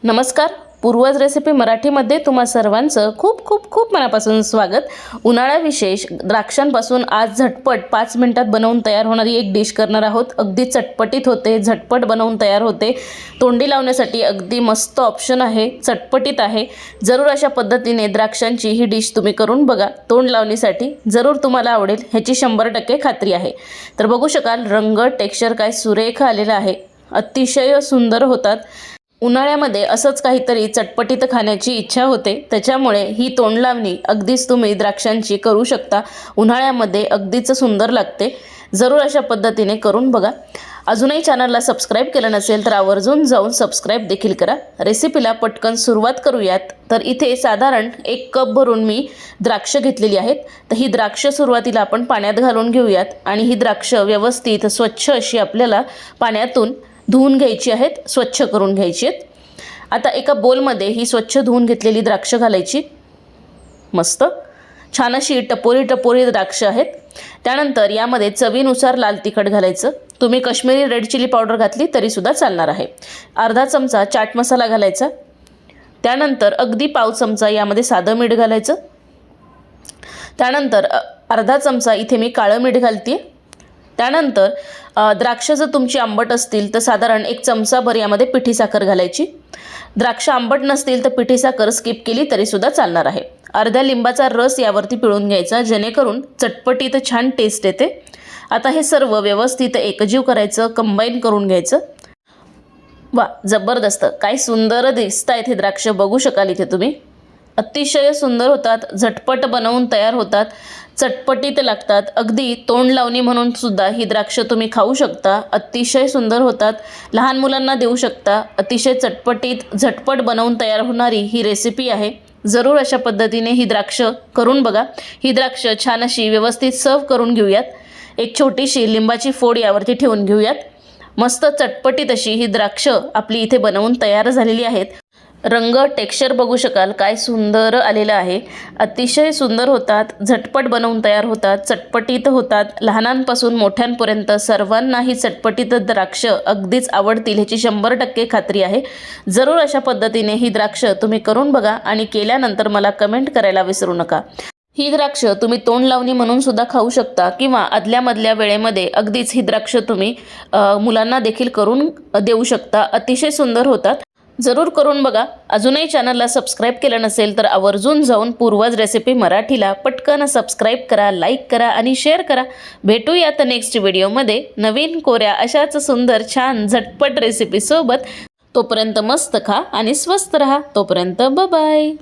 नमस्कार, पूर्वज रेसिपी मराठीमध्ये तुम्हा सर्वांचं खूप खूप खूप मनापासून स्वागत। उन्हाळा विशेष द्राक्षांपासून आज झटपट 5 मिनिटात बनवून तयार होणारी एक डिश करणार आहोत। अगदी चटपटीत होते, झटपट बनवून तयार होते, तोंडी लावण्यासाठी अगदी मस्त ऑप्शन आहे, चटपटीत आहे। जरूर अशा पद्धतीने द्राक्षांची ही डिश तुम्ही करून बघा, तोंड लावण्यासाठी जरूर तुम्हाला आवडेल ह्याची 100% खात्री आहे। तर बघू शकाल रंग टेक्स्चर काय सुरेख आलेला आहे, अतिशय सुंदर होतात। उन्हाळ्यामध्ये असंच काहीतरी चटपटीत खाण्याची इच्छा होते, त्याच्यामुळे ही तोंड लावणी अगदीच तुम्ही द्राक्षांची करू शकता। उन्हाळ्यामध्ये अगदीच सुंदर लागते, जरूर अशा पद्धतीने करून बघा। अजूनही चॅनलला सबस्क्राईब केलं नसेल तर आवर्जून जाऊन सबस्क्राईब देखील करा। रेसिपीला पटकन सुरुवात करूयात। तर इथे साधारण 1 कप भरून मी द्राक्ष घेतलेली आहेत। तर ही द्राक्ष सुरुवातीला आपण पाण्यात घालून घेऊयात आणि ही द्राक्ष व्यवस्थित स्वच्छ अशी आपल्याला पाण्यातून धुवून घ्यायची आहेत, स्वच्छ करून घ्यायची आहेत। आता एका बोलमध्ये ही स्वच्छ धुवून घेतलेली द्राक्ष घालायची, मस्त छान अशी टपोरी द्राक्ष आहेत। त्यानंतर यामध्ये चवीनुसार लाल तिखट घालायचं, तुम्ही काश्मीरी रेड चिली पावडर घातली तरीसुद्धा चालणार आहे। अर्धा चमचा चाट मसाला घालायचा, त्यानंतर अगदी पाव चमचा यामध्ये साधं मीठ घालायचं, त्यानंतर अर्धा चमचा इथे मी काळं मीठ घालते। त्यानंतर द्राक्ष जर तुमची आंबट असतील तर साधारण 1 चमचाभर यामध्ये पिठी साखर घालायची। द्राक्ष आंबट नसतील तर पिठी साखर स्किप केली तरीसुद्धा चालणार आहे। अर्ध्या लिंबाचा रस यावरती पिळून घ्यायचा, जेणेकरून चटपटीत छान टेस्ट येते। आता हे सर्व व्यवस्थित एकजीव करायचं, कंबाईन करून घ्यायचं। वा, जबरदस्त, काय सुंदर दिसत आहेत हे द्राक्ष, बघू शकाल इथे तुम्ही। अतिशय सुंदर होतात, झटपट बनवून तयार होतात, चटपटीत लागतात। अगदी तोंड लावणी म्हणून सुद्धा ही द्राक्ष तुम्ही खाऊ शकता, अतिशय सुंदर होतात, लहान मुलांना देऊ शकता। अतिशय चटपटीत झटपट बनवून तयार होणारी ही रेसिपी आहे, जरूर अशा पद्धतीने ही द्राक्ष करून बघा। ही द्राक्ष छान अशी व्यवस्थित सर्व करून घेऊयात। एक छोटीशी लिंबाची फोड यावरती ठेवून घेऊयात। मस्त चटपटीत अशी ही द्राक्ष आपली इथे बनवून तयार झालेली आहेत। रंग टेक्स्चर बघू शकाल काय सुंदर आलेलं आहे, अतिशय सुंदर होतात, झटपट बनवून तयार होतात, चटपटीत होतात। लहानांपासून मोठ्यांपर्यंत सर्वांना ही चटपटीत द्राक्ष अगदीच आवडतील ह्याची 100% खात्री आहे। जरूर अशा पद्धतीने ही द्राक्ष तुम्ही करून बघा आणि केल्यानंतर मला कमेंट करायला विसरू नका। ही द्राक्ष तुम्ही तोंड लावणी म्हणून सुद्धा खाऊ शकता किंवा आदल्यामधल्या वेळेमध्ये अगदीच ही द्राक्ष तुम्ही मुलांना देखील करून देऊ शकता, अतिशय सुंदर होतात। जरूर करून बघा। अजूनही चॅनलला सबस्क्राईब केलं नसेल तर आवर्जून जाऊन पूर्वज रेसिपी मराठीला पटकन सबस्क्राईब करा, लाईक करा आणि शेअर करा। भेटूयात नेक्स्ट व्हिडिओमध्ये नवीन कोऱ्या अशाच सुंदर छान झटपट रेसिपीसोबत। तोपर्यंत मस्त खा आणि स्वस्त रहा। तोपर्यंत बाय बाय।